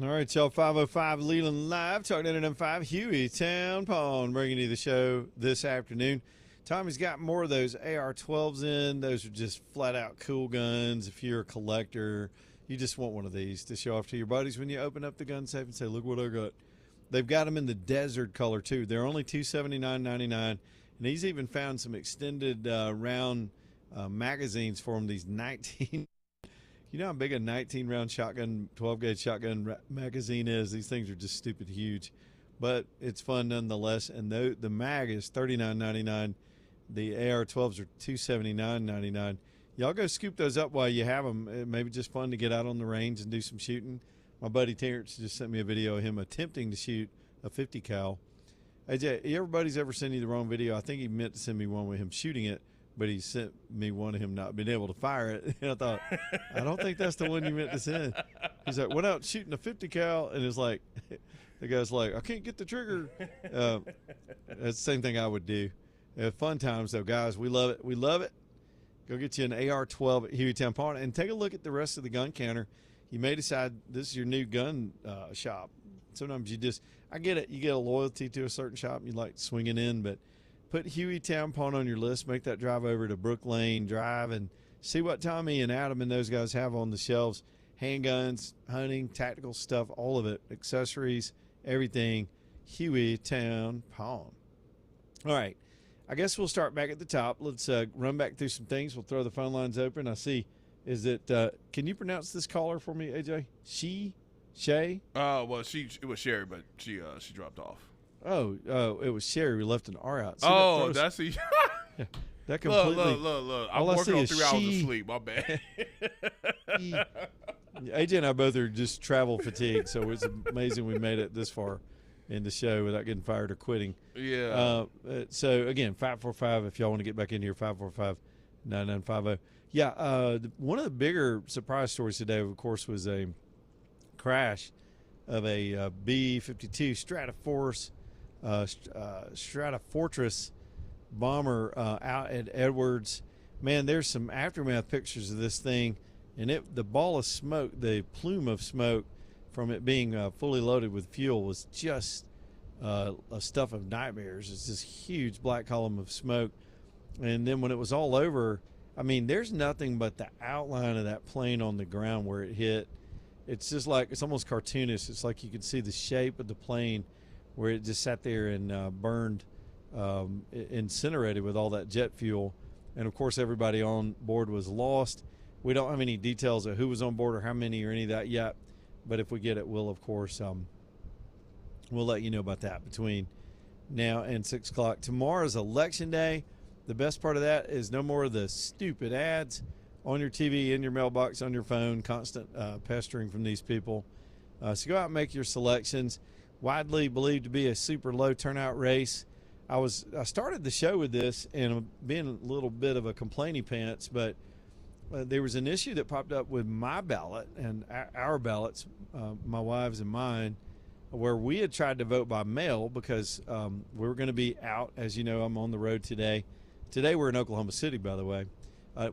All right, y'all. 505 Leland Live, talking Internet 5, Hueytown Pawn, bringing you the show this afternoon. Tommy's got more of those AR-12s in. Those are just flat-out cool guns. If you're a collector, you just want one of these to show off to your buddies when you open up the gun safe and say, look what I got. They've got them in the desert color, too. They're only $279.99, and he's even found some extended round magazines for them, these 19 You know how big a 19-round shotgun, 12-gauge shotgun magazine is? These things are just stupid huge, but it's fun nonetheless. And the mag is $39.99. The AR-12s are $279.99. Y'all go scoop those up while you have them. It may be just fun to get out on the range and do some shooting. My buddy Terrence just sent me a video of him attempting to shoot a 50 cal. AJ, everybody's ever sent you the wrong video? I think he meant to send me one with him shooting it, but he sent me one of him not being able to fire it. And I thought, I don't think that's the one you meant to send. He's like, went out shooting a 50 cal, and it's like, the guy's like, I can't get the trigger. That's the same thing I would do. Fun times, though, guys. We love it. We love it. Go get you an AR-12 at Hueytown Pawn and take a look at the rest of the gun counter. You may decide this is your new gun shop. Sometimes I get it. You get a loyalty to a certain shop and you like swinging in, but put Hueytown Pawn on your list. Make that drive over to Brook Lane Drive and see what Tommy and Adam and those guys have on the shelves. Handguns, hunting, tactical stuff, all of it. Accessories, everything. Hueytown Pawn. All right. I guess we'll start back at the top. Let's run back through some things. We'll throw the phone lines open. I see. Is it, can you pronounce this caller for me, AJ? Shay? Well, it was Sherry, but she dropped off. Oh, it was Sherry. We left an R out. See, that's the. Yeah, that completely. Look. I'm working on 3 hours of sleep. My bad. AJ and I both are just travel fatigued, so it's amazing we made it this far in the show without getting fired or quitting. Yeah. So, again, 545, if y'all want to get back in here, 545-9950. Yeah, one of the bigger surprise stories today, of course, was a crash of a B-52 Stratofortress bomber out at Edwards. Man, there's some aftermath pictures of this thing, and the ball of smoke, the plume of smoke from it being fully loaded with fuel was just a stuff of nightmares. It's this huge black column of smoke. And then when it was all over, I mean, there's nothing but the outline of that plane on the ground where it hit. It's just like, it's almost cartoonish. It's like you could see the shape of the plane where it just sat there and burned, incinerated with all that jet fuel. And, of course, everybody on board was lost. We don't have any details of who was on board or how many or any of that yet. But if we get it, we'll, of course, we'll let you know about that between now and 6 o'clock. Tomorrow's Election Day. The best part of that is no more of the stupid ads on your TV, in your mailbox, on your phone, constant pestering from these people. So go out and make your selections. Widely believed to be a super low turnout race. I started the show with this and being a little bit of a complainy pants, but there was an issue that popped up with my ballot and our ballots, my wife's and mine, where we had tried to vote by mail because we were going to be out. As you know, I'm on the road today. Today we're in Oklahoma City, by the way.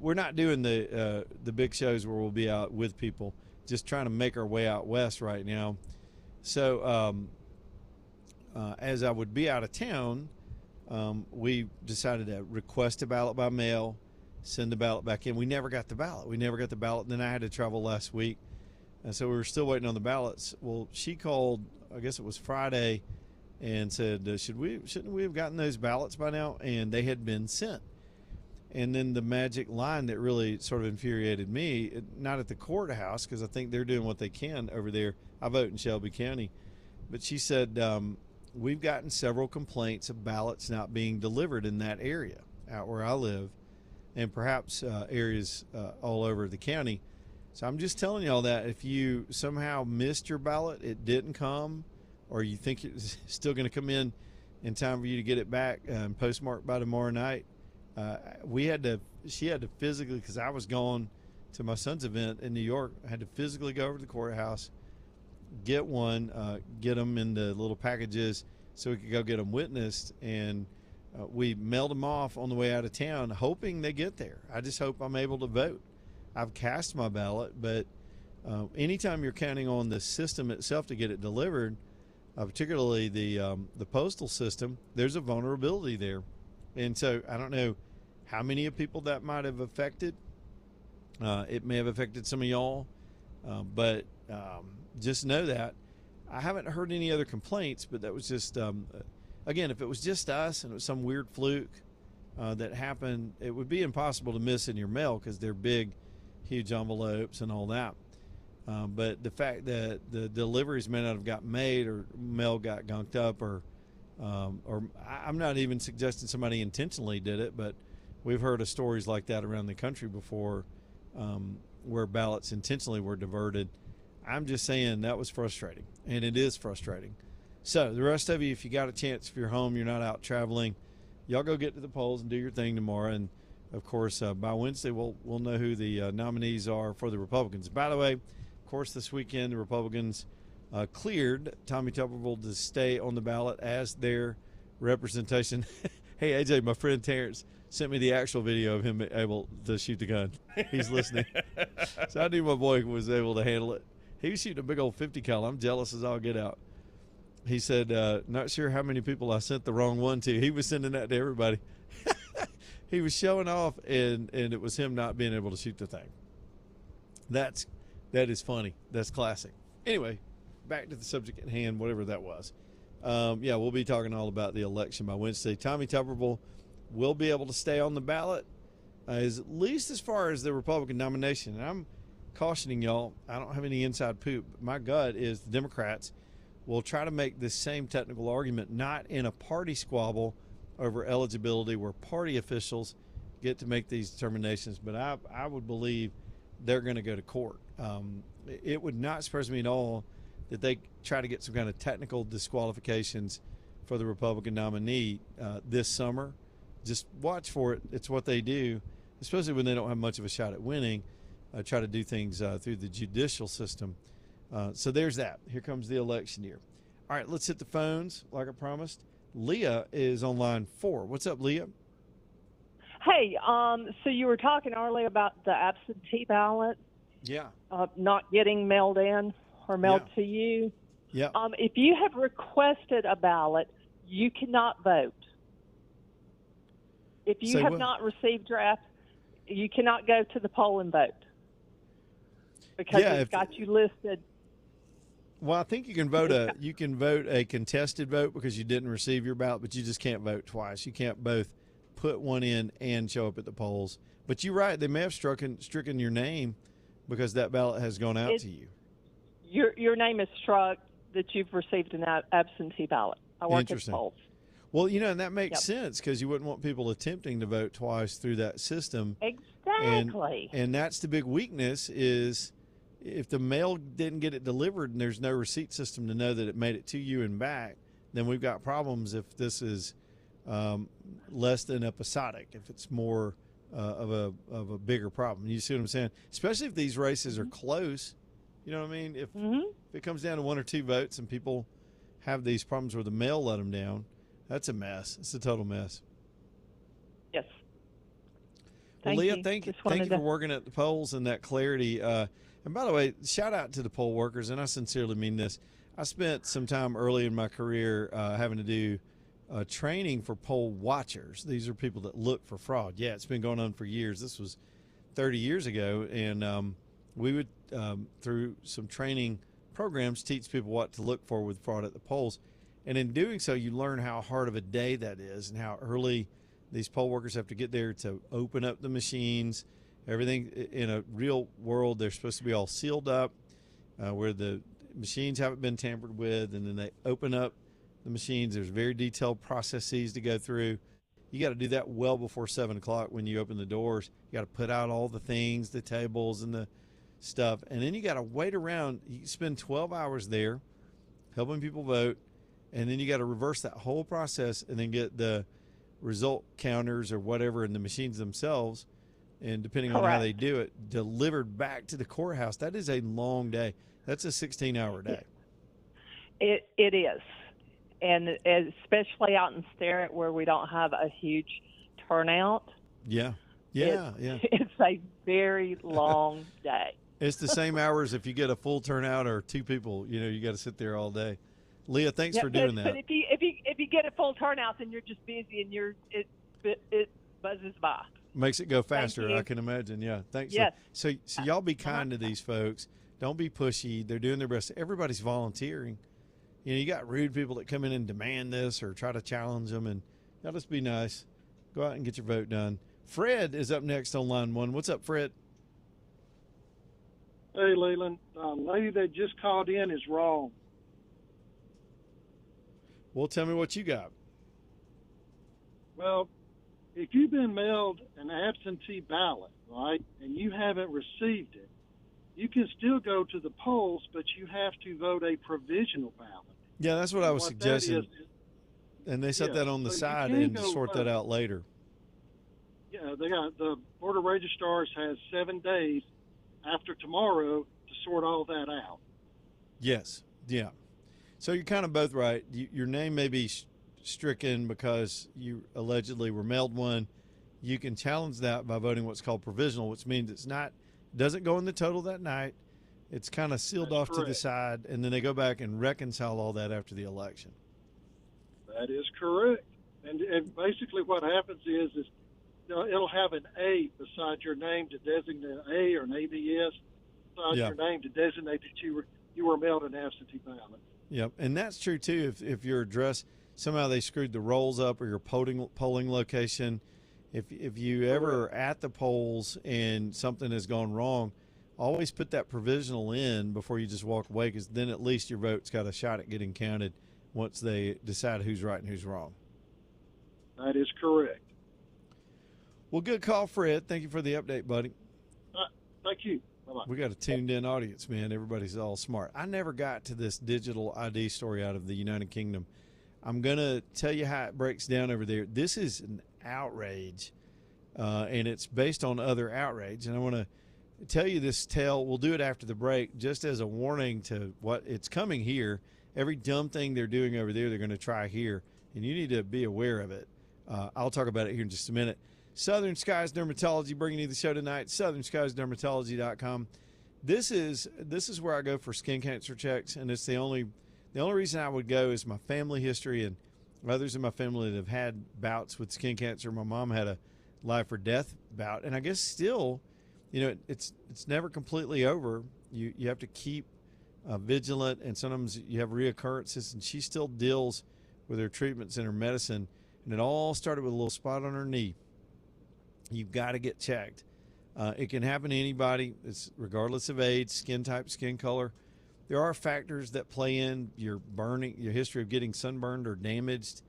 We're not doing the big shows where we'll be out with people, just trying to make our way out west right now. So as I would be out of town, we decided to request a ballot by mail, send the ballot back in. We never got the ballot. And then I had to travel last week. And so we were still waiting on the ballots. Well, she called, I guess it was Friday, and said, shouldn't we have gotten those ballots by now? And they had been sent. And then the magic line that really sort of infuriated me, not at the courthouse, because I think they're doing what they can over there. I vote in Shelby County. But she said, we've gotten several complaints of ballots not being delivered in that area out where I live, and perhaps areas all over the county. So I'm just telling y'all that if you somehow missed your ballot, it didn't come, or you think it's still going to come in time for you to get it back and postmarked by tomorrow night, she had to physically, because I was gone to my son's event in New York, I had to physically go over to the courthouse, get them in the little packages so we could go get them witnessed, and we mailed them off on the way out of town, hoping they get there. I just hope I'm able to vote. I've cast my ballot, but anytime you're counting on the system itself to get it delivered, particularly the postal system, there's a vulnerability there. And so I don't know how many of people that might have affected. It may have affected some of y'all, but just know that. I haven't heard any other complaints, but that was just, again, if it was just us and it was some weird fluke that happened, it would be impossible to miss in your mail because they're big, huge envelopes and all that. But the fact that the deliveries may not have got made or mail got gunked up or I'm not even suggesting somebody intentionally did it, but we've heard of stories like that around the country before where ballots intentionally were diverted. I'm just saying that was frustrating, and it is frustrating. So the rest of you, if you got a chance, if you're home, you're not out traveling, y'all go get to the polls and do your thing tomorrow. And, of course, by Wednesday, we'll know who the nominees are for the Republicans. By the way, of course, this weekend the Republicans cleared Tommy Tuberville to stay on the ballot as their representation. Hey, AJ, my friend Terrence sent me the actual video of him able to shoot the gun. He's listening. So I knew my boy was able to handle it. He was shooting a big old 50 cal. I'm jealous as all get out. He said, not sure how many people I sent the wrong one to. He was sending that to everybody. He was showing off, and it was him not being able to shoot the thing. That is funny. That's classic. Anyway, back to the subject at hand, whatever that was. Yeah, we'll be talking all about the election by Wednesday. Tommy Tuberville will be able to stay on the ballot, at least as far as the Republican nomination. And I'm cautioning y'all, I don't have any inside poop, but my gut is the Democrats will try to make this same technical argument, not in a party squabble over eligibility where party officials get to make these determinations, but I would believe they're going to go to court. It would not surprise me at all that they try to get some kind of technical disqualifications for the Republican nominee this summer. Just watch for it. It's what they do, especially when they don't have much of a shot at winning. Try to do things through the judicial system. So there's that. Here comes the election year. All right, let's hit the phones like I promised. Leah is on line 4. What's up, Leah? Hey, so you were talking earlier about the absentee ballot. Yeah. Not getting mailed in or mailed to you. Yeah. If you have requested a ballot, you cannot vote. If you have not received draft, you cannot go to the poll and vote because it's got you listed. Well, I think you can vote a contested vote because you didn't receive your ballot, but you just can't vote twice. You can't both put one in and show up at the polls. But you're right; they may have stricken your name because that ballot has gone out to you. Your name is struck that you've received an absentee ballot. I work at polls. Well, and that makes sense because you wouldn't want people attempting to vote twice through that system. Exactly. And that's the big weakness is if the mail didn't get it delivered and there's no receipt system to know that it made it to you and back, then we've got problems if this is less than episodic, if it's more of a bigger problem. You see what I'm saying? Especially if these races are close. You know what I mean? If it comes down to 1 or 2 votes and people have these problems where the mail let them down, that's a mess. It's a total mess. Yes. Well, Leah, thank you for working at the polls and that clarity. And by the way, shout out to the poll workers, and I sincerely mean this. I spent some time early in my career having to do training for poll watchers. These are people that look for fraud. Yeah, it's been going on for years. This was 30 years ago, and we would, through some training programs, teach people what to look for with fraud at the polls. And in doing so, you learn how hard of a day that is and how early these poll workers have to get there to open up the machines. Everything in a real world, they're supposed to be all sealed up where the machines haven't been tampered with, and then they open up the machines. There's very detailed processes to go through. You got to do that well before 7 o'clock when you open the doors. You got to put out all the things, the tables and the stuff, and then you got to wait around. You spend 12 hours there helping people vote, and then you got to reverse that whole process and then get the result counters or whatever in the machines themselves, and depending on how they do it, delivered back to the courthouse. That is a long day. That's a 16-hour day. It is. And especially out in Sterrett where we don't have a huge turnout. Yeah. It's a very long day. It's the same hours if you get a full turnout or two people. You got to sit there all day. Leah, thanks for doing that. But if you get a full turnout, then you're just busy and it buzzes by. Makes it go faster, I can imagine. Yeah, thanks. Yes. So y'all be kind to these folks. Don't be pushy. They're doing their best. Everybody's volunteering. You got rude people that come in and demand this or try to challenge them, and y'all just be nice. Go out and get your vote done. Fred is up next on line 1. What's up, Fred? Hey, Leland. The lady that just called in is wrong. Well, tell me what you got. Well, if you've been mailed an absentee ballot, right, and you haven't received it, you can still go to the polls, but you have to vote a provisional ballot. Yeah, that's what I was suggesting. And they set that on the side and sort that out later. Yeah, the Board of Registrars has 7 days after tomorrow to sort all that out. Yes. Yeah. So you're kind of both right. Your name may be stricken because you allegedly were mailed one. You can challenge that by voting what's called provisional, which means doesn't go in the total that night. It's kind of sealed off to the side, and then they go back and reconcile all that after the election. That is correct. And basically what happens is it'll have an A beside your name to designate an A or an ABS beside your name to designate that you were mailed an absentee ballot. Yep, and that's true too. If your address somehow they screwed the rolls up or your polling location, if you ever are at the polls and something has gone wrong, always put that provisional in before you just walk away, because then at least your vote's got a shot at getting counted once they decide who's right and who's wrong. That is correct. Well, good call, Fred. Thank you for the update, buddy. Thank you. Bye-bye. We got a tuned-in audience, man. Everybody's all smart. I never got to this digital ID story out of the United Kingdom. I'm going to tell you how it breaks down over there. This is an outrage, and it's based on other outrage. And I want to tell you this tale. We'll do it after the break, just as a warning to what it's coming here. Every dumb thing they're doing over there, they're going to try here, and you need to be aware of it. I'll talk about it here in just a minute. Southern Skies Dermatology bringing you the show tonight, southernskiesdermatology.com. This is where I go for skin cancer checks, and it's the only reason I would go is my family history and others in my family that have had bouts with skin cancer. My mom had a life or death bout, and I guess still, it's never completely over. You have to keep vigilant, and sometimes you have reoccurrences, and she still deals with her treatments and her medicine, and it all started with a little spot on her knee. You've got to get checked. It can happen to anybody. It's regardless of age, skin type, skin color. There are factors that play in your history of getting sunburned or damaged,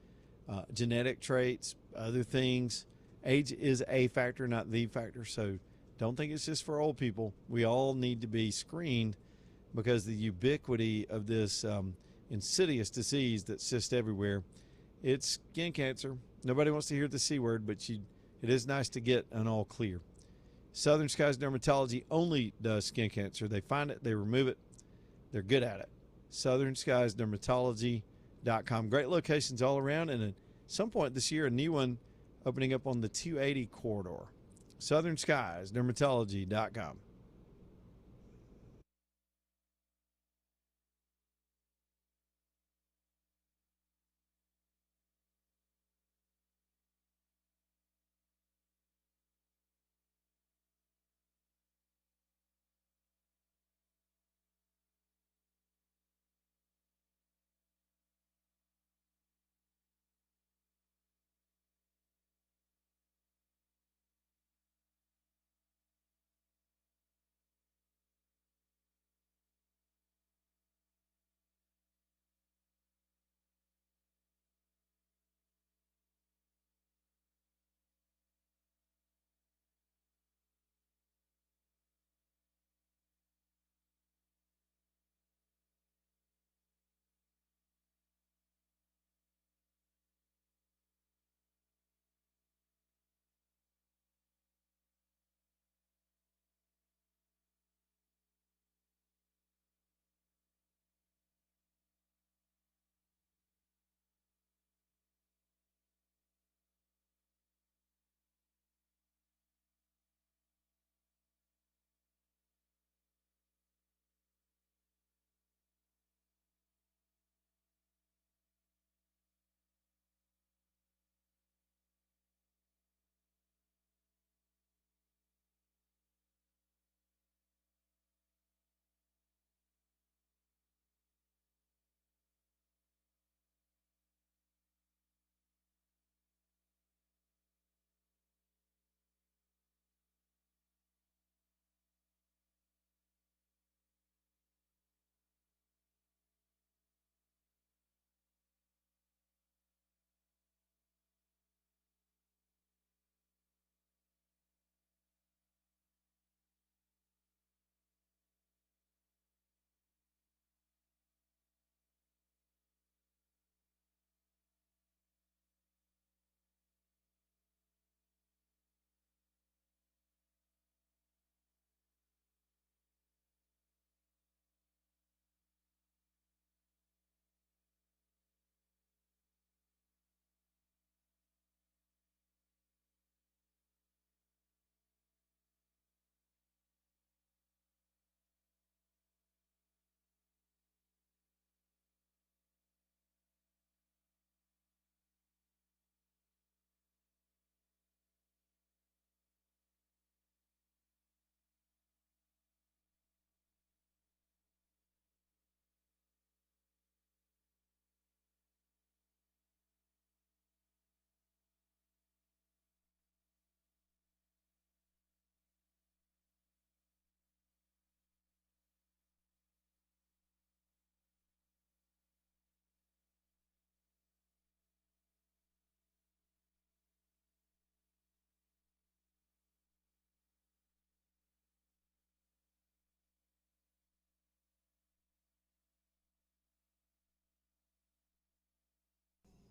genetic traits, other things. Age is a factor, not the factor. So don't think it's just for old people. We all need to be screened because the ubiquity of this insidious disease that's just everywhere. It's skin cancer. Nobody wants to hear the C word, but it is nice to get an all clear. Southern Skies Dermatology only does skin cancer. They find it, they remove it. They're good at it. southernskiesdermatology.com. Great locations all around, and at some point this year, a new one opening up on the 280 corridor. southernskiesdermatology.com.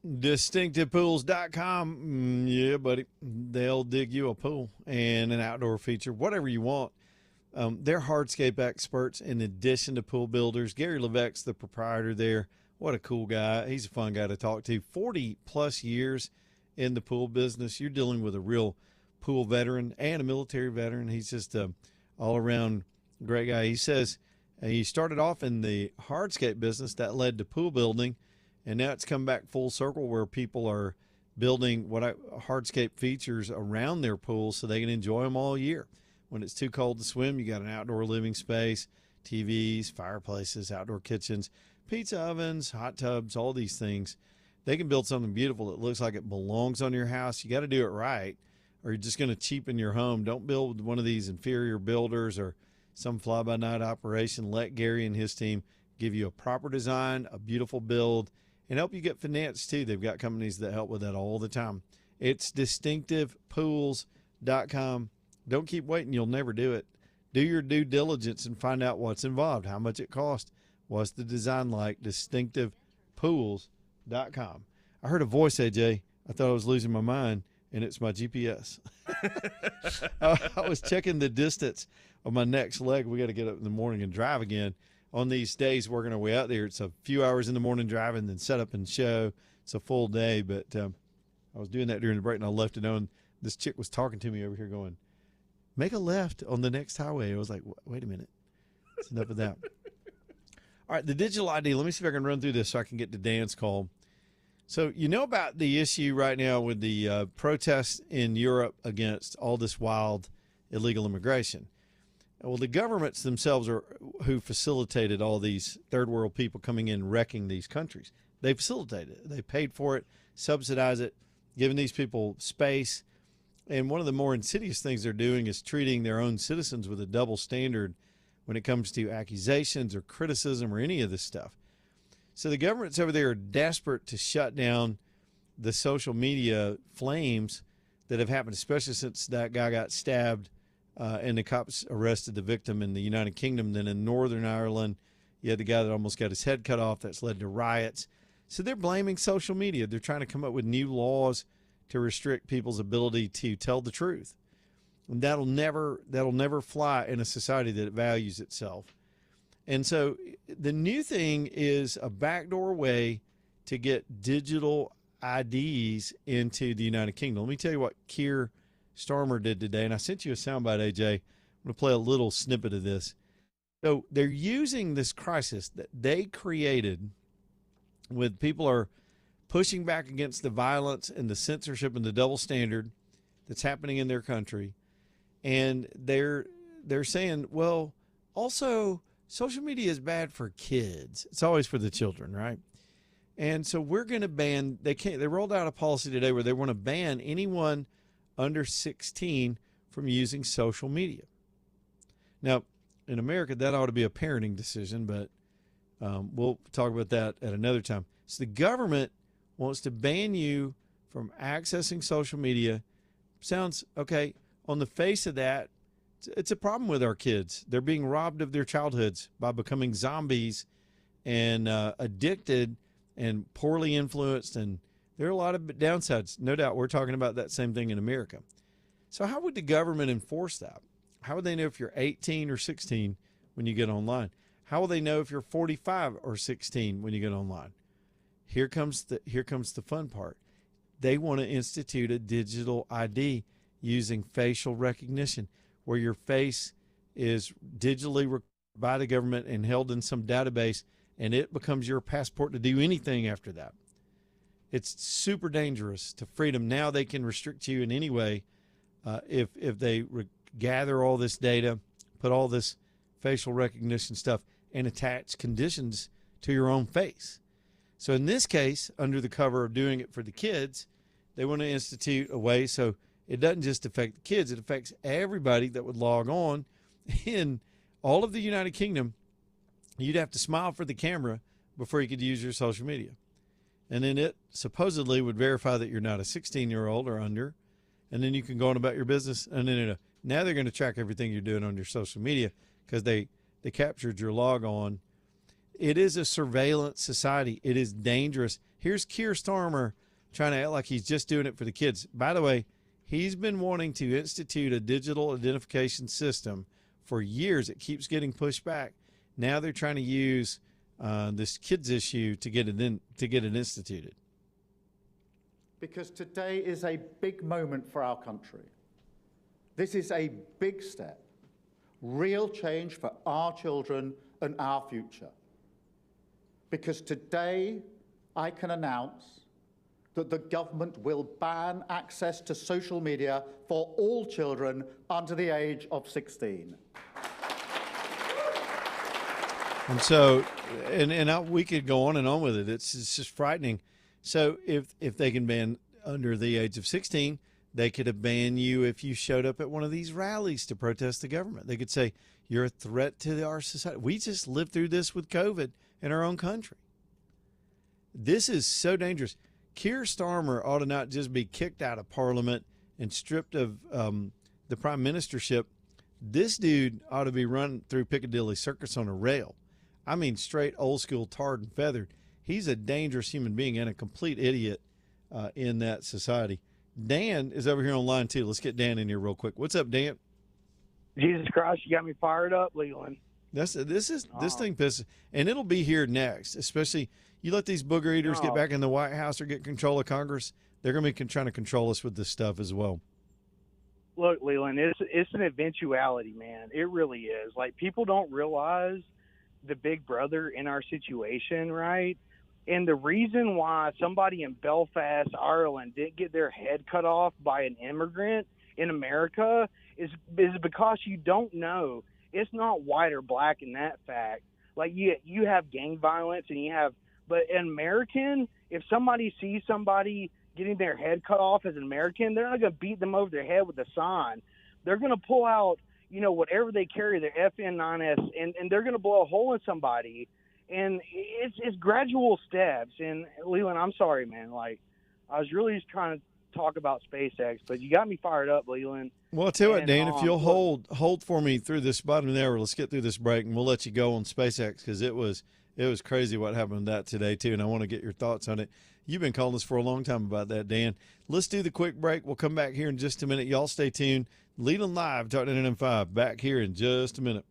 DistinctivePools.com. Yeah, buddy. They'll dig you a pool and an outdoor feature, whatever you want. They're hardscape experts in addition to pool builders. Gary Levesque's the proprietor there. What a cool guy. He's a fun guy to talk to. 40-plus years in the pool business. You're dealing with a real pool veteran and a military veteran. He's just a all-around great guy. He says he started off in the hardscape business that led to pool building, and now it's come back full circle where people are building hardscape features around their pools so they can enjoy them all year. When it's too cold to swim, you got an outdoor living space, TVs, fireplaces, outdoor kitchens, pizza ovens, hot tubs, all these things. They can build something beautiful that looks like it belongs on your house. You got to do it right, or you're just going to cheapen your home. Don't build with one of these inferior builders or some fly-by-night operation. Let Gary and his team give you a proper design, a beautiful build, and help you get financed too. They've got companies that help with that all the time. It's DistinctivePools.com. Don't keep waiting. You'll never do it. Do your due diligence and find out what's involved, how much it costs, what's the design like. DistinctivePools.com. I heard a voice, AJ. I thought I was losing my mind, and it's my GPS. I was checking the distance of my next leg. We got to get up in the morning and drive again. On these days working our way out there, it's a few hours in the morning driving, then set up and show. It's a full day, but I was doing that during the break, and I left it on. This chick was talking to me over here going, make a left on the next highway. I was like, wait a minute. It's enough of that. All right, the digital ID. Let me see if I can run through this so I can get to Dan's call. So you know about the issue right now with the protests in Europe against all this wild illegal immigration. Well, the governments themselves are who facilitated all these third world people coming in wrecking these countries. They facilitated it. They paid for it, subsidized it, giving these people space. And one of the more insidious things they're doing is treating their own citizens with a double standard when it comes to accusations or criticism or any of this stuff. So the governments over there are desperate to shut down the social media flames that have happened, especially since that guy got stabbed and the cops arrested the victim in the United Kingdom. Then in Northern Ireland, you had the guy that almost got his head cut off. That's led to riots. So they're blaming social media. They're trying to come up with new laws to restrict people's ability to tell the truth. And that'll never fly in a society that values itself. And so the new thing is a backdoor way to get digital IDs into the United Kingdom. Let me tell you what Keir Starmer did today, and I sent you a soundbite, AJ. I'm going to play a little snippet of this. So they're using this crisis that they created with people are pushing back against the violence and the censorship and the double standard that's happening in their country. And they're saying, well, also social media is bad for kids. It's always for the children, right? And so we're going to ban, they rolled out a policy today where they want to ban anyone under 16 from using social media. Now, in America, that ought to be a parenting decision, but we'll talk about that at another time. So the government wants to ban you from accessing social media. Sounds okay. On the face of that, it's a problem with our kids. They're being robbed of their childhoods by becoming zombies and addicted and poorly influenced. And there are a lot of downsides. No doubt we're talking about that same thing in America. So how would the government enforce that? How would they know if you're 18 or 16 when you get online? How will they know if you're 45 or 16 when you get online? Here comes the fun part. They want to institute a digital ID using facial recognition, where your face is digitally recorded by the government and held in some database, and it becomes your passport to do anything after that. It's super dangerous to freedom. Now they can restrict you in any way if they gather all this data, put all this facial recognition stuff, and attach conditions to your own face. So in this case, under the cover of doing it for the kids, they want to institute a way so it doesn't just affect the kids, it affects everybody that would log on. In all of the United Kingdom, you'd have to smile for the camera before you could use your social media. And then it supposedly would verify that you're not a 16-year-old or under, and then you can go on about your business. And then now they're going to track everything you're doing on your social media because they captured your log on. It is a surveillance society. It is dangerous. Here's Keir Starmer trying to act like he's just doing it for the kids. By the way, he's been wanting to institute a digital identification system for years. It keeps getting pushed back. Now they're trying to use this kids issue to get it instituted. Because today is a big moment for our country. This is a big step, real change for our children and our future. Because today I can announce that the government will ban access to social media for all children under the age of 16. And so, we could go on and on with it. It's just frightening. So if they can ban under the age of 16, they could have banned you if you showed up at one of these rallies to protest the government. They could say, you're a threat to our society. We just lived through this with COVID in our own country. This is so dangerous. Keir Starmer ought to not just be kicked out of Parliament and stripped of the prime ministership. This dude ought to be run through Piccadilly Circus on a rail. I mean, straight old school, tarred and feathered. He's a dangerous human being and a complete idiot in that society. Dan is over here on line 2. Let's get Dan in here real quick. What's up, Dan? Jesus Christ, you got me fired up, Leland. This thing pisses, and it'll be here next. Especially you let these booger eaters get back in the White House or get control of Congress, they're going to be trying to control us with this stuff as well. Look, Leland, it's an eventuality, man. It really is. Like, people don't realize the big brother in our situation, right? And the reason why somebody in Belfast, Ireland, didn't get their head cut off by an immigrant in America is because you don't know. It's not white or black in that fact. Like, you have gang violence but an American, if somebody sees somebody getting their head cut off as an American, they're not going to beat them over their head with a sign. They're going to pull out, whatever they carry, their FN9S, and they're going to blow a hole in somebody. And it's gradual steps. And Leland, I'm sorry, man. Like, I was really just trying to talk about SpaceX, but you got me fired up, Leland. Well, I'll tell you what, Dan, if you'll hold for me through this bottom of the hour, let's get through this break, and we'll let you go on SpaceX, because it was crazy what happened with that today, too, and I want to get your thoughts on it. You've been calling us for a long time about that, Dan. Let's do the quick break. We'll come back here in just a minute. Y'all stay tuned. Leland Live, Talk 99.5, back here in just a minute.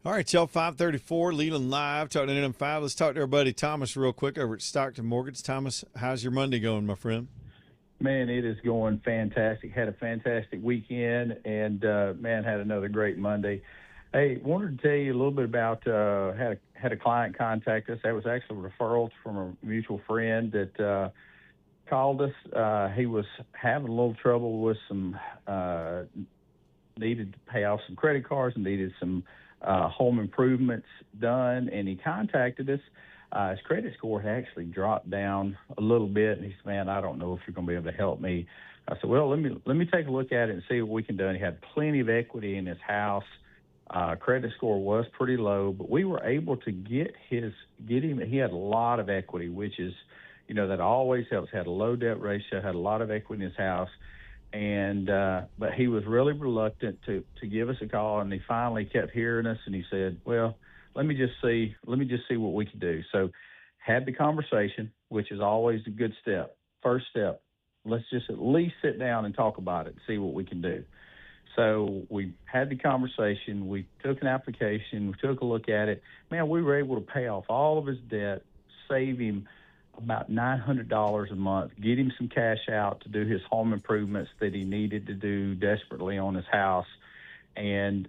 All right, y'all, 534, Leland Live, talking to NM5. Let's talk to our buddy Thomas real quick over at Stockton Mortgage. Thomas, how's your Monday going, my friend? Man, it is going fantastic. Had a fantastic weekend, and, man, had another great Monday. Hey, wanted to tell you a little bit about had a client contact us. That was actually a referral from a mutual friend that called us. He was having a little trouble with some needed to pay off some credit cards and needed some home improvements done, and he contacted us. His credit score had actually dropped down a little bit, and he said, "Man, I don't know if you're going to be able to help me." I said, "Well, let me take a look at it and see what we can do." And he had plenty of equity in his house. Credit score was pretty low, but we were able to get him. He had a lot of equity, which is, that always helps. Had a low debt ratio, had a lot of equity in his house. And but he was really reluctant to give us a call, and he finally kept hearing us, and he said, "Well, let me just see what we can do." So had the conversation, which is always a good step. First step, let's just at least sit down and talk about it and see what we can do. So we had the conversation, we took an application, we took a look at it. Man, we were able to pay off all of his debt, save him about $900 a month, get him some cash out to do his home improvements that he needed to do desperately on his house. And,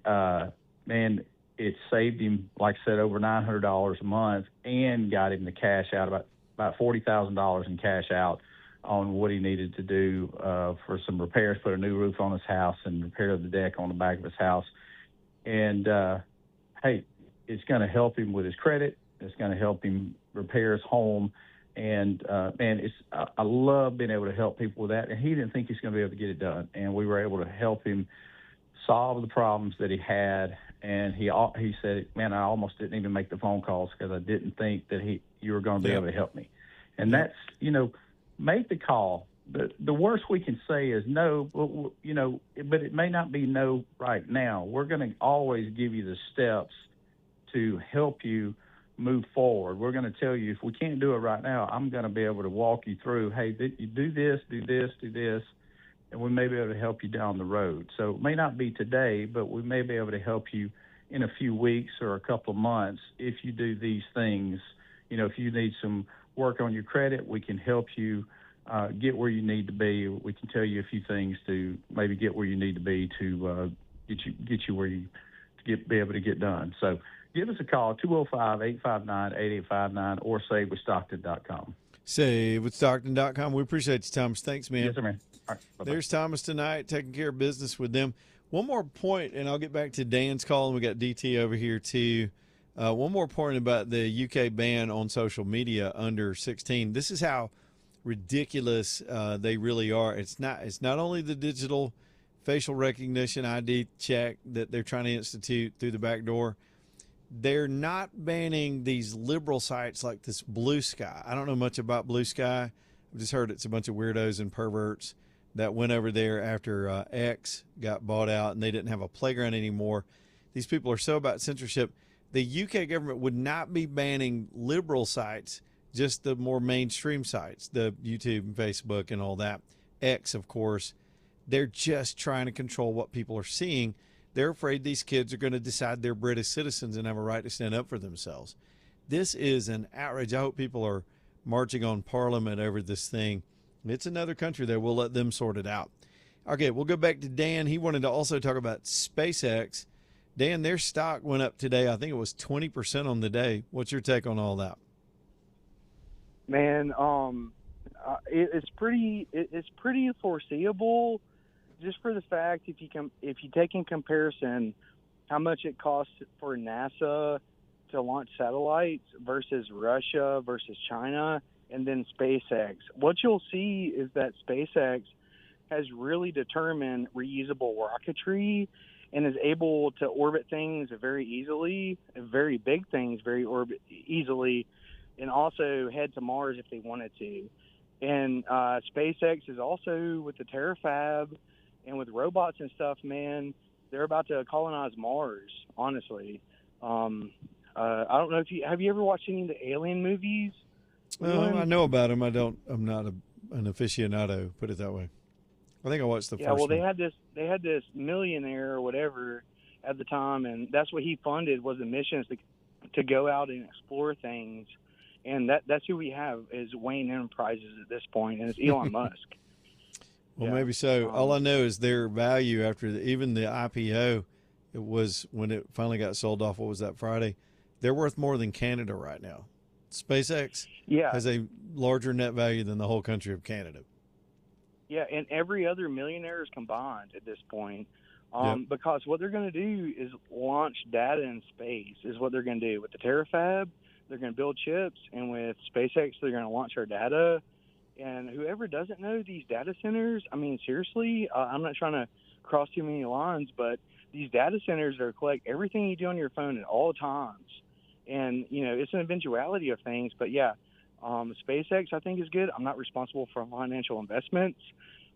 man, it saved him, like I said, over $900 a month, and got him the cash out, about $40,000 in cash out on what he needed to do for some repairs, put a new roof on his house and repair the deck on the back of his house. And, hey, it's going to help him with his credit. It's going to help him repair his home. And, man, I love being able to help people with that. And he didn't think he's going to be able to get it done. And we were able to help him solve the problems that he had. And he said, "Man, I almost didn't even make the phone calls because I didn't think that you were going to be able to help me." And that's, make the call. The worst we can say is no, but it may not be no right now. We're going to always give you the steps to help you move forward. We're going to tell you, if we can't do it right now, I'm going to be able to walk you through, hey, you do this, and we may be able to help you down the road. So it may not be today, but we may be able to help you in a few weeks or a couple of months if you do these things. If you need some work on your credit, we can help you get where you need to be. We can tell you a few things to maybe get where you need to be to get you where you be able to get done. So give us a call, 205-859-8859, or savewithstockton.com. Savewithstockton.com. We appreciate you, Thomas. Thanks, man. Yes, sir, man. All right, bye-bye. There's Thomas tonight, taking care of business with them. One more point, and I'll get back to Dan's call, and we got DT over here too. One more point about the UK ban on social media under 16. This is how ridiculous they really are. It's not only the digital facial recognition ID check that they're trying to institute through the back door. They're not banning these liberal sites like this Blue Sky. I don't know much about Blue Sky. I've just heard it's a bunch of weirdos and perverts that went over there after X got bought out and they didn't have a playground anymore. These people are so about censorship. The UK government would not be banning liberal sites, just the more mainstream sites, the YouTube and Facebook and all that. X, of course. They're just trying to control what people are seeing. They're afraid these kids are going to decide they're British citizens and have a right to stand up for themselves. This is an outrage. I hope people are marching on Parliament over this thing. It's another country there. We'll let them sort it out. Okay, we'll go back to Dan. He wanted to also talk about SpaceX. Dan, their stock went up today. I think it was 20% on the day. What's your take on all that? Man, it's pretty foreseeable, just for the fact if you take in comparison how much it costs for NASA to launch satellites versus Russia versus China and then SpaceX. What you'll see is that SpaceX has really determined reusable rocketry and is able to orbit things very easily, very big things easily, and also head to Mars if they wanted to. And SpaceX is also, with the Terrafab and with robots and stuff, man, they're about to colonize Mars, honestly. I don't know if have you ever watched any of the Alien movies? I know about them. I'm not an aficionado, put it that way. I think I watched the first one. They had this millionaire or whatever. at the time, and that's what he funded was the missions to go out and explore things. And that's who we have is Wayne Enterprises at this point, and it's Elon Musk. Well, maybe so. All I know is their value after even the IPO, it was when it finally got sold off. What was that, Friday? They're worth more than Canada right now. SpaceX has a larger net value than the whole country of Canada. Yeah, and every other millionaire is combined at this point. Because what they're going to do is launch data in space is what they're going to do. With the Terrafab, they're going to build chips, and with SpaceX, they're going to launch our data. And whoever doesn't know these data centers, I mean, seriously, I'm not trying to cross too many lines, but these data centers are collect everything you do on your phone at all times. And, you know, it's an eventuality of things. But, yeah, SpaceX, I think, is good. I'm not responsible for financial investments.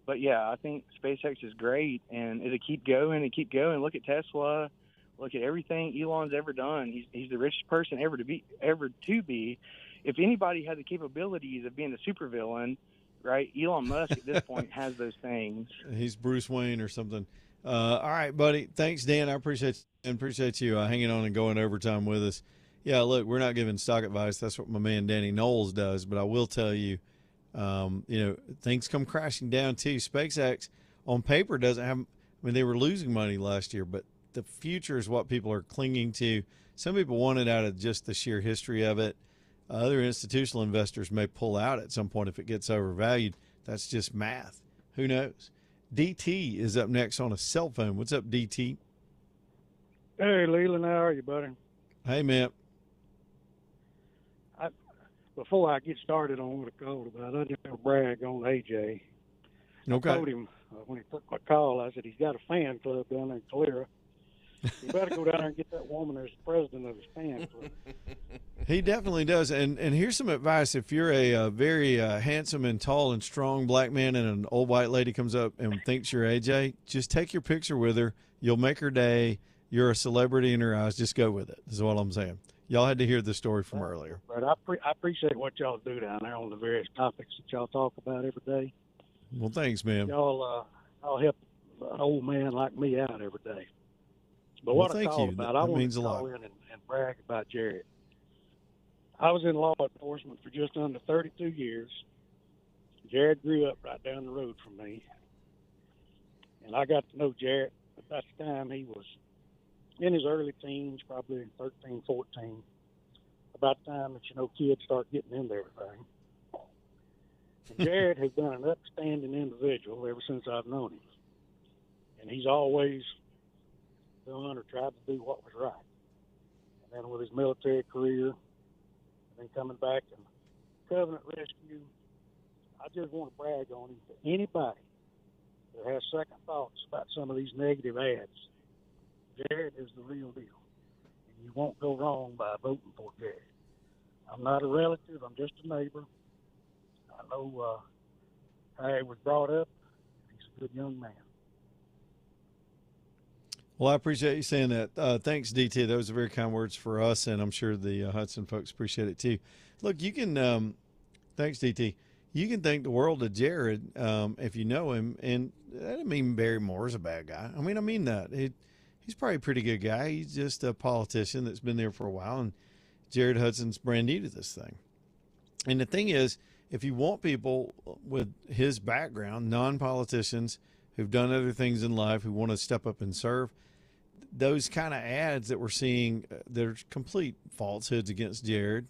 But, yeah, I think SpaceX is great, and it'll keep going and keep going. Look at Tesla. Look at everything Elon's ever done. He's the richest person ever to be. If anybody had the capabilities of being a supervillain, right, Elon Musk at this point has those things. He's Bruce Wayne or something. All right, buddy. Thanks, Dan. I appreciate you hanging on and going overtime with us. Yeah, look, we're not giving stock advice. That's what my man Danny Knowles does. But I will tell you, things come crashing down too. SpaceX on paper doesn't have. I mean, they were losing money last year, but the future is what people are clinging to. Some people want it out of just the sheer history of it. Other institutional investors may pull out at some point if it gets overvalued. That's just math. Who knows? DT is up next on a cell phone. What's up, DT? Hey, Leland, how are you, buddy? Hey, man. Before I get started on what I called about, I just want to brag on AJ. Okay. I told him when he took my call, I said he's got a fan club down there in Calera. You better go down there and get that woman as president of his fan club. He definitely does. And here's some advice. If you're a very handsome and tall and strong black man and an old white lady comes up and thinks you're AJ, just take your picture with her. You'll make her day. You're a celebrity in her eyes. Just go with it, is what I'm saying. Y'all had to hear the story from earlier. But I appreciate what y'all do down there on the various topics that y'all talk about every day. Well, thanks, man. Y'all help an old man like me out every day. But what I call about, I want to call in and brag about Jared. I was in law enforcement for just under 32 years. Jared grew up right down the road from me. And I got to know Jared at that time. He was in his early teens, probably 13, 14, about the time that, kids start getting into everything. And Jared has been an upstanding individual ever since I've known him. And he's always done or tried to do what was right. And then with his military career, and then coming back and Covenant Rescue, I just want to brag on him to anybody that has second thoughts about some of these negative ads. Jared is the real deal. And you won't go wrong by voting for Jared. I'm not a relative. I'm just a neighbor. I know how he was brought up. He's a good young man. Well, I appreciate you saying that. Thanks, DT. Those are very kind words for us, and I'm sure the Hudson folks appreciate it too. Look, you can thanks, DT. You can thank the world of Jared if you know him, and that doesn't mean Barry Moore's a bad guy. I mean that. He's probably a pretty good guy. He's just a politician that's been there for a while, and Jared Hudson's brand new to this thing. And the thing is, if you want people with his background, non-politicians who've done other things in life, who want to step up and serve, those kind of ads that we're seeing, they're complete falsehoods against Jared,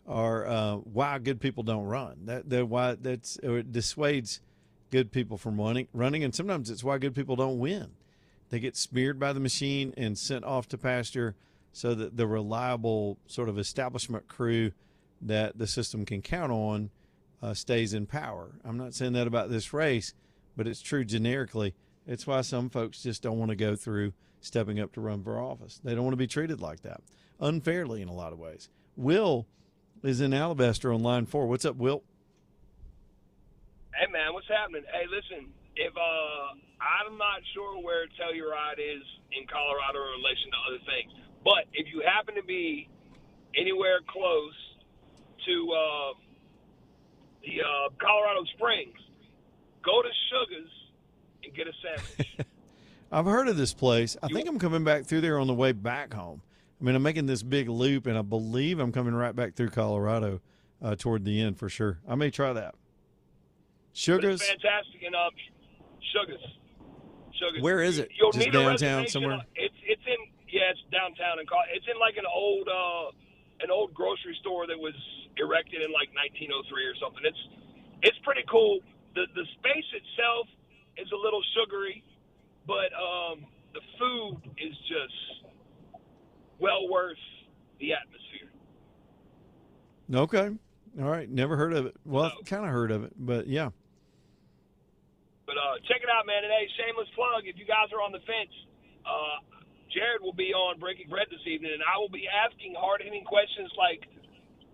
are why good people don't run. It dissuades good people from running, and sometimes it's why good people don't win. They get smeared by the machine and sent off to pasture so that the reliable sort of establishment crew that the system can count on stays in power. I'm not saying that about this race, but it's true generically. It's why some folks just don't want to go through stepping up to run for office. They don't want to be treated like that, unfairly in a lot of ways. Will is in Alabaster on line 4. What's up, Will? Hey, man, what's happening? Hey, listen, if I'm not sure where Telluride is in Colorado in relation to other things, but if you happen to be anywhere close to the Colorado Springs, go to Sugar's and get a sandwich. I've heard of this place. I think I'm coming back through there on the way back home. I mean, I'm making this big loop, and I believe I'm coming right back through Colorado toward the end for sure. I may try that. Sugar's fantastic, and Sugar's. Where is it? You'll just need downtown somewhere? It's downtown, and it's in like an old grocery store that was erected in like 1903 or something. It's pretty cool. The space itself is a little sugary, but the food is just well worth the atmosphere. Okay. All right. Never heard of it. Well, I've kind of heard of it, but yeah. But check it out, man. And hey, shameless plug, if you guys are on the fence, Jared will be on Breaking Bread this evening, and I will be asking hard-hitting questions like,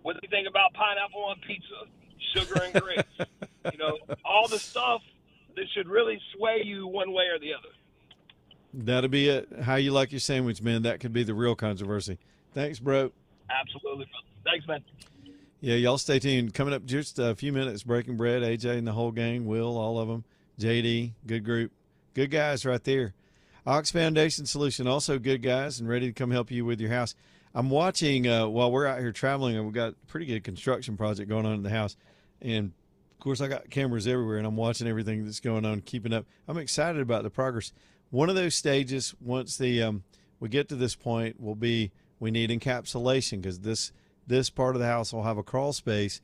what do you think about pineapple on pizza, sugar and grits? All the stuff that should really sway you one way or the other. That'll be it. How you like your sandwich, man. That could be the real controversy. Thanks, bro. Absolutely, brother. Thanks, man. Yeah, y'all stay tuned. Coming up just a few minutes, Breaking Bread, AJ and the whole gang, Will, all of them, JD, good group. Good guys right there. Ox Foundation Solution, also good guys and ready to come help you with your house. I'm watching, while we're out here traveling, we've got a pretty good construction project going on in the house. And, of course, I got cameras everywhere, and I'm watching everything that's going on, keeping up. I'm excited about the progress. One of those stages, once we get to this point, will be we need encapsulation because this part of the house will have a crawl space.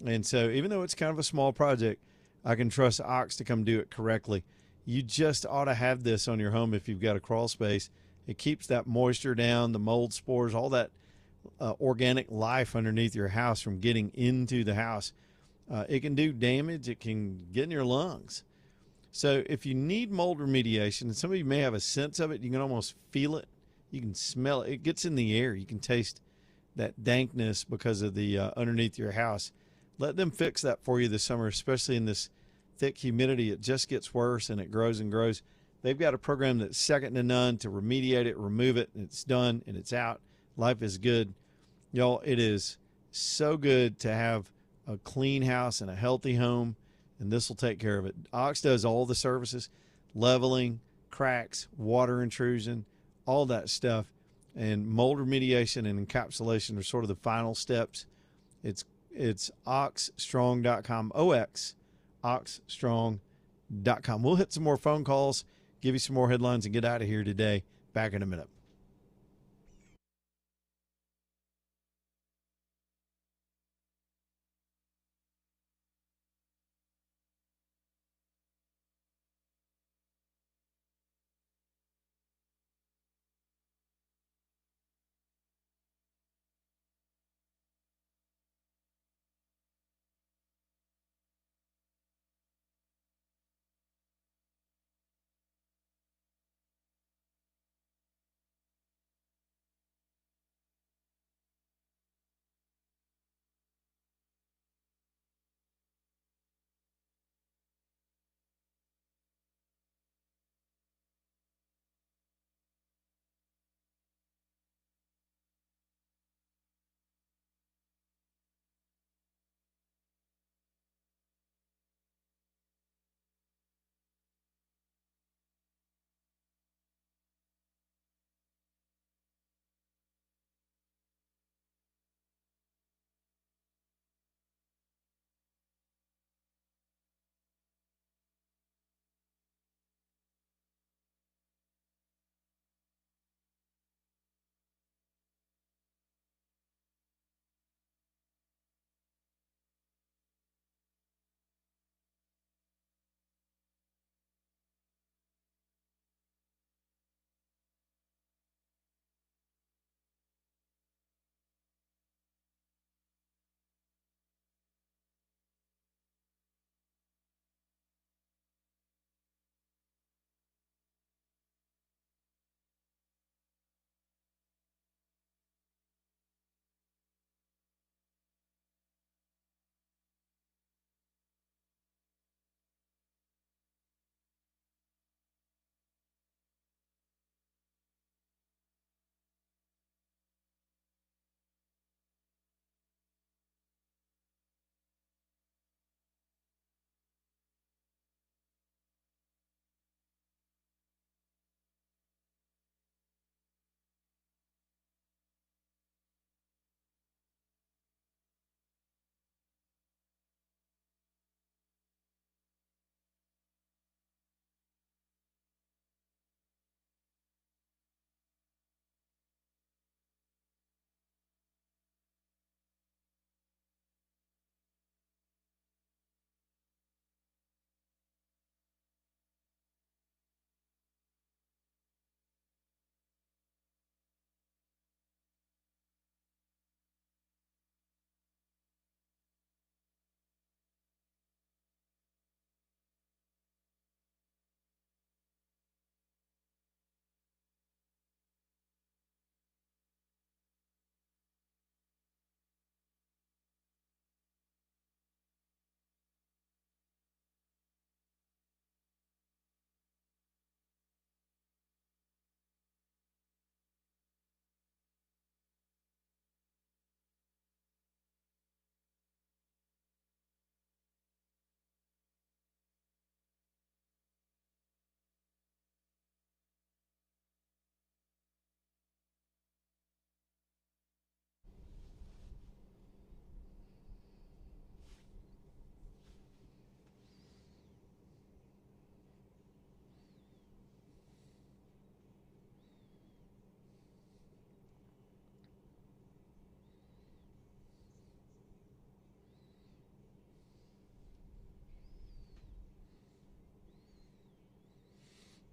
And so even though it's kind of a small project, I can trust Ox to come do it correctly. You just ought to have this on your home if you've got a crawl space. It keeps that moisture down, the mold spores, all that organic life underneath your house from getting into the house. It can do damage. It can get in your lungs. So if you need mold remediation, and some of you may have a sense of it, you can almost feel it. You can smell it. It gets in the air. You can taste that dankness because of the underneath your house. Let them fix that for you this summer, especially in this thick humidity. It just gets worse, and it grows and grows. They've got a program that's second to none to remediate it, remove it, and it's done, and it's out. Life is good. Y'all, it is so good to have a clean house and a healthy home, and this will take care of it. Ox does all the services, leveling, cracks, water intrusion, all that stuff. And mold remediation and encapsulation are sort of the final steps. It's oxstrong.com, oxstrong.com. We'll hit some more phone calls, give you some more headlines, and get out of here today. Back in a minute.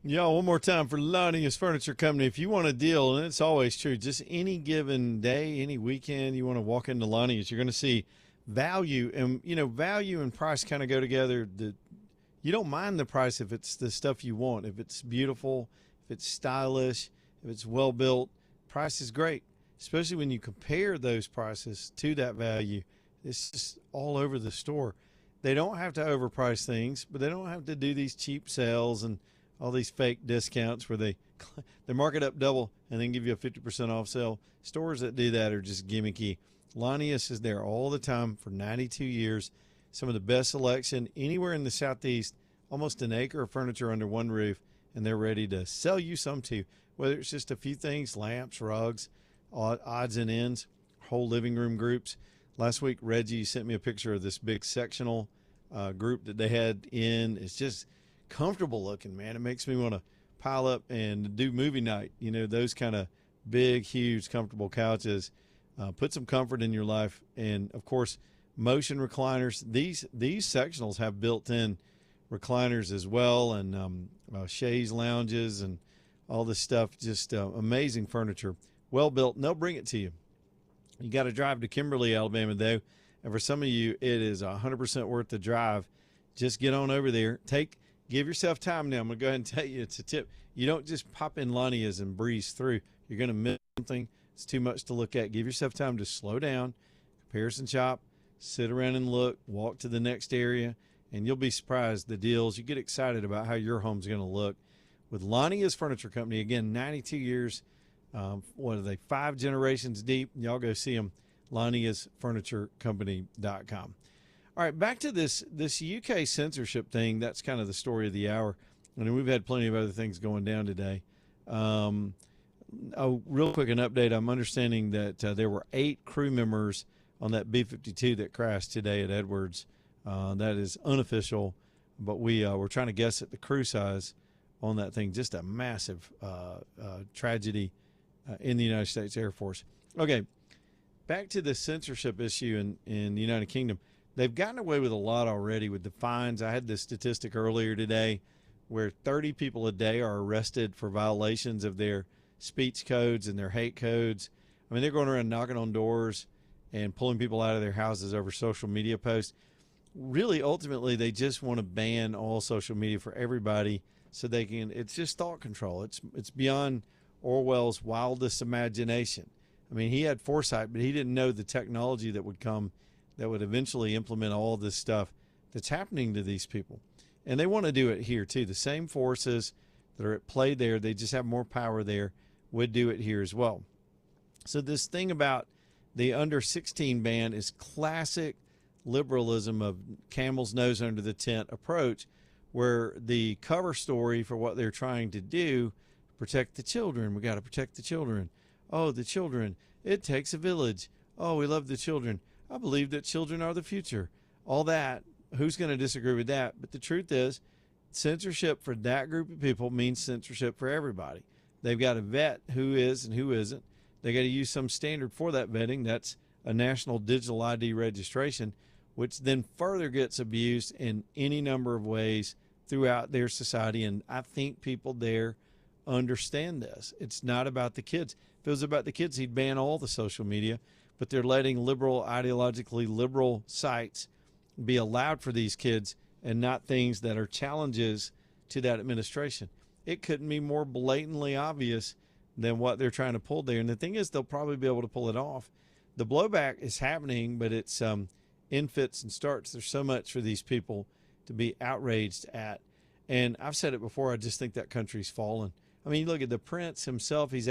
Y'all, one more time for Lonnie's Furniture Company. If you want a deal, and it's always true, just any given day, any weekend, you want to walk into Lonnie's, you're going to see value. And, value and price kind of go together. You don't mind the price if it's the stuff you want. If it's beautiful, if it's stylish, if it's well built, price is great. Especially when you compare those prices to that value. It's just all over the store. They don't have to overprice things, but they don't have to do these cheap sales and all these fake discounts where they mark it up double and then give you a 50% off sale. Stores that do that are just gimmicky. Lonnie's is there all the time for 92 years. Some of the best selection anywhere in the Southeast, almost an acre of furniture under one roof, and they're ready to sell you some too. Whether it's just a few things, lamps, rugs, odds and ends, whole living room groups. Last week, Reggie sent me a picture of this big sectional group that they had in. It's just comfortable looking, man. It makes me want to pile up and do movie night. Those kind of big, huge, comfortable couches. Put some comfort in your life. And, of course, motion recliners. These sectionals have built-in recliners as well, and chaise lounges and all this stuff. Just amazing furniture. Well built, and they'll bring it to you. You got to drive to Kimberly, Alabama, though. And for some of you, it is 100% worth the drive. Just get on over there. Give yourself time now. I'm going to go ahead and tell you it's a tip. You don't just pop in Lonnie's and breeze through. You're going to miss something. It's too much to look at. Give yourself time to slow down, comparison shop, sit around and look, walk to the next area, and you'll be surprised the deals. You get excited about how your home's going to look. With Lonnie's Furniture Company, again, 92 years. What are they, 5 generations deep? Y'all go see them, Lonnie'sFurnitureCompany.com. All right, back to this UK censorship thing. That's kind of the story of the hour. I mean, we've had plenty of other things going down today. Real quick, an update. I'm understanding that there were 8 crew members on that B-52 that crashed today at Edwards. That is unofficial, but we're trying to guess at the crew size on that thing. Just a massive tragedy in the United States Air Force. Okay, back to the censorship issue in the United Kingdom. They've gotten away with a lot already with the fines. I had this statistic earlier today where 30 people a day are arrested for violations of their speech codes and their hate codes. I mean, they're going around knocking on doors and pulling people out of their houses over social media posts. Really, ultimately, they just want to ban all social media for everybody so they can, it's just thought control. It's beyond Orwell's wildest imagination. I mean, he had foresight, but he didn't know the technology that would come that would eventually implement all this stuff that's happening to these people. And they want to do it here, too. The same forces that are at play there, they just have more power there, would do it here as well. So this thing about the under 16 ban is classic liberalism of camel's nose under the tent approach, where the cover story for what they're trying to do, protect the children. We got to protect the children. Oh, the children. It takes a village. Oh, we love the children. I believe that children are the future. All that. Who's going to disagree with that? But the truth is, censorship for that group of people means censorship for everybody. They've got to vet who is and who isn't. They got to use some standard for that vetting. That's a national digital ID registration, which then further gets abused in any number of ways throughout their society. And I think people there understand this. It's not about the kids. If it was about the kids, he'd ban all the social media, but they're letting ideologically liberal sites be allowed for these kids and not things that are challenges to that administration. It couldn't be more blatantly obvious than what they're trying to pull there. And the thing is, they'll probably be able to pull it off. The blowback is happening, but it's in fits and starts. There's so much for these people to be outraged at. And I've said it before, I just think that country's fallen. I mean, look at the prince himself. He's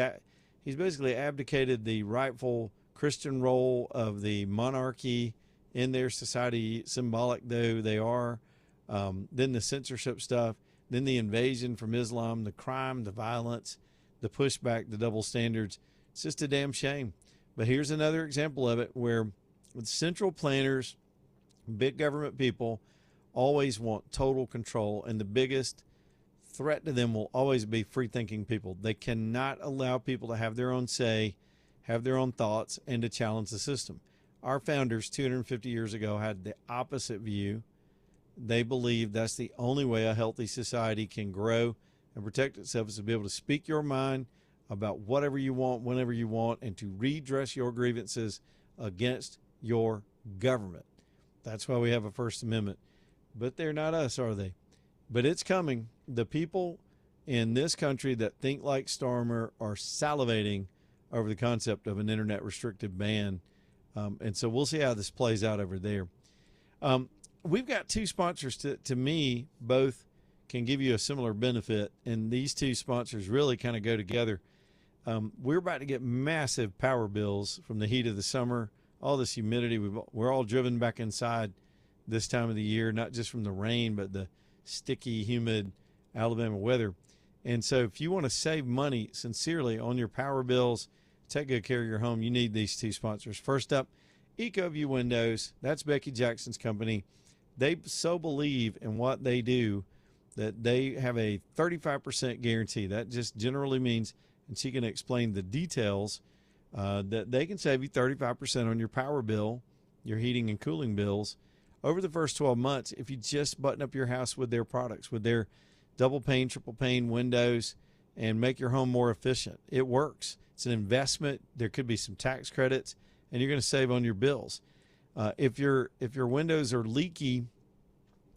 basically abdicated the rightful Christian role of the monarchy in their society, symbolic though they are. Then the censorship stuff, then the invasion from Islam, the crime, the violence, the pushback, the double standards. It's just a damn shame. But here's another example of it where with central planners, big government people always want total control, and the biggest threat to them will always be free-thinking people. They cannot allow people to have their own say, have their own thoughts, and to challenge the system. Our founders 250 years ago had the opposite view. They believed that's the only way a healthy society can grow, and protect itself is to be able to speak your mind about whatever you want, whenever you want, and to redress your grievances against your government. That's why we have a First Amendment. But they're not us, are they? But it's coming. The people in this country that think like Starmer are salivating over the concept of an internet restrictive ban. And so we'll see how this plays out over there. We've got two sponsors to me, both can give you a similar benefit. And these two sponsors really kind of go together. We're about to get massive power bills from the heat of the summer, all this humidity. We're all driven back inside this time of the year, not just from the rain, but the sticky, humid Alabama weather. And so if you want to save money sincerely on your power bills, take good care of your home, you need these two sponsors. First up, EcoView Windows. That's Becky Jackson's company. They so believe in what they do that they have a 35% guarantee. That just generally means, and she can explain the details, that they can save you 35% on your power bill, your heating and cooling bills, over the first 12 months if you just button up your house with their products, with their double pane, triple pane windows, and make your home more efficient. It works. It's an investment. There could be some tax credits, and you're going to save on your bills. If your windows are leaky,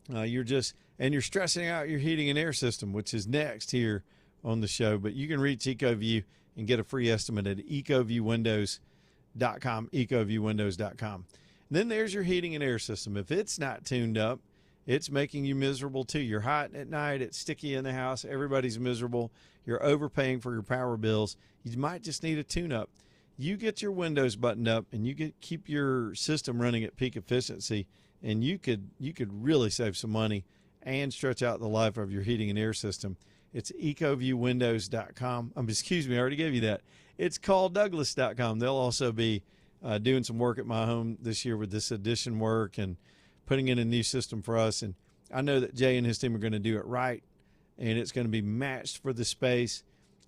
you're stressing out your heating and air system, which is next here on the show. But you can reach EcoView and get a free estimate at ecoviewwindows.com, ecoviewwindows.com. And then there's your heating and air system. If it's not tuned up, it's making you miserable too. You're hot at night, it's sticky in the house, everybody's miserable, you're overpaying for your power bills. You might just need a tune-up. You get your windows buttoned up and you keep your system running at peak efficiency, and you could really save some money and stretch out the life of your heating and air system. It's ecoviewwindows.com. Excuse me, I already gave you that. It's calldouglas.com. They'll also be doing some work at my home this year with this addition work and putting in a new system for us. And I know that Jay and his team are going to do it right, and it's going to be matched for the space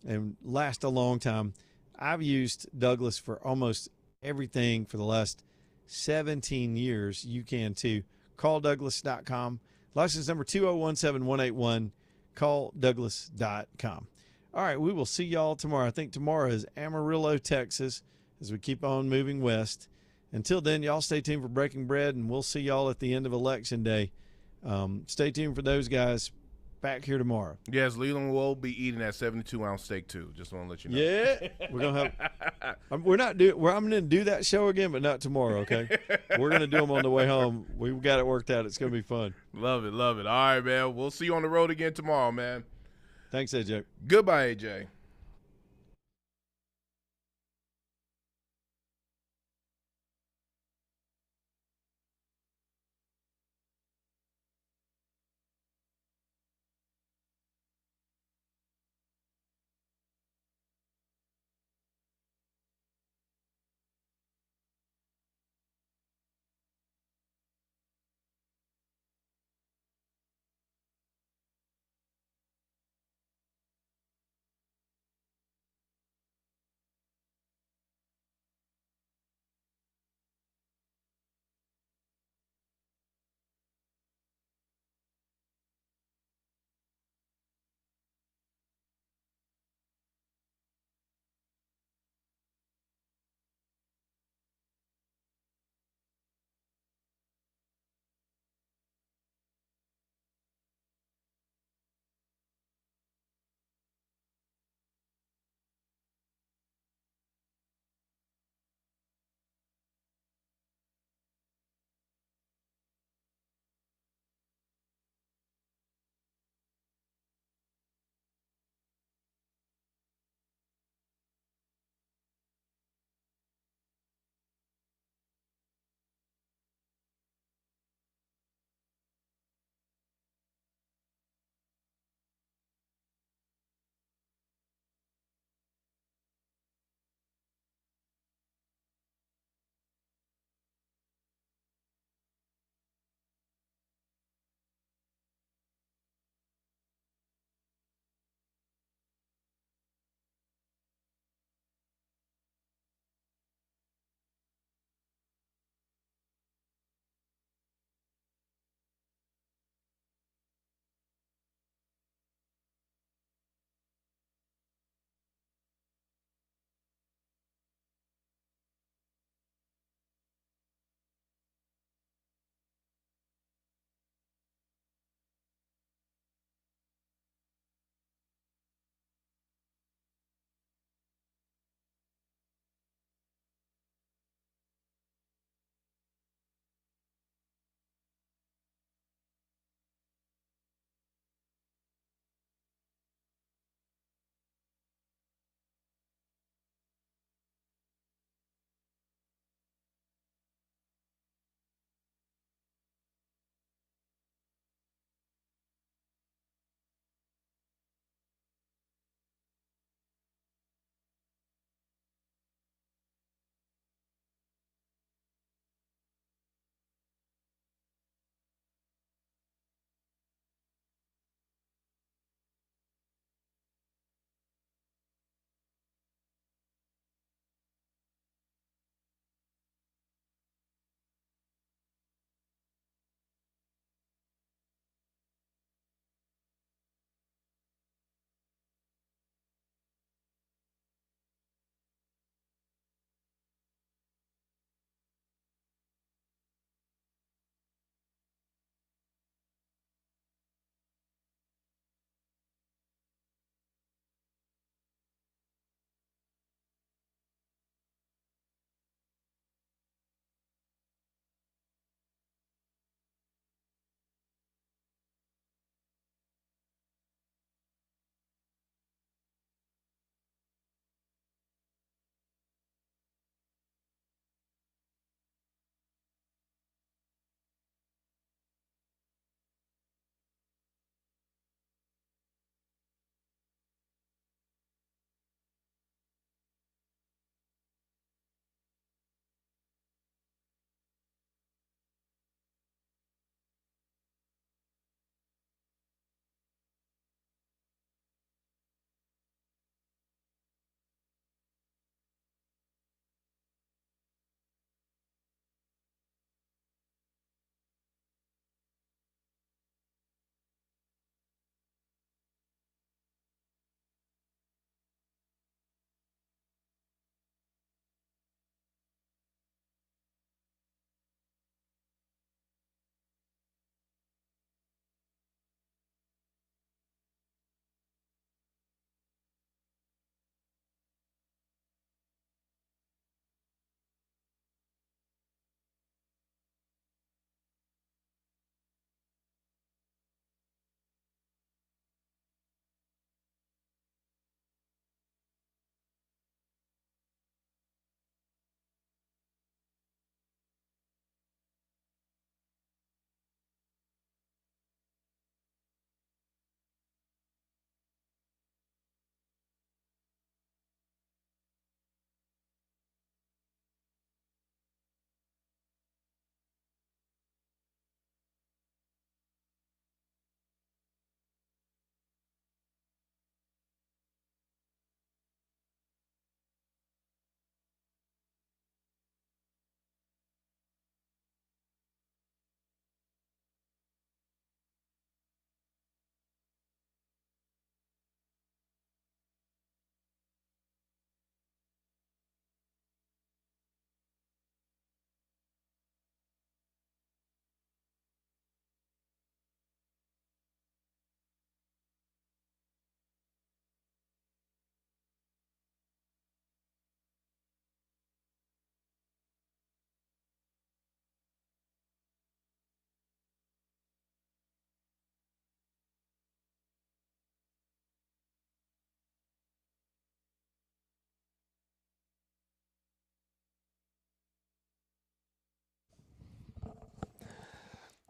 and last a long time. I've used Douglas for almost everything for the last 17 years. You can too. CallDouglas.com. License number 2017181. CallDouglas.com. All right, we will see y'all tomorrow. I think tomorrow is Amarillo, Texas, as we keep on moving west. Until then, y'all stay tuned for Breaking Bread, and we'll see y'all at the end of Election Day. Stay tuned for those guys. Back here tomorrow. Yes, Leland will be eating that 72-ounce steak too. Just want to let you know. Yeah, we're gonna have. I'm gonna do that show again, but not tomorrow. Okay, we're gonna do them on the way home. We've got it worked out. It's gonna be fun. Love it, love it. All right, man. We'll see you on the road again tomorrow, man. Thanks, AJ. Goodbye, AJ.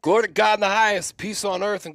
Glory to God in the highest, peace on earth, and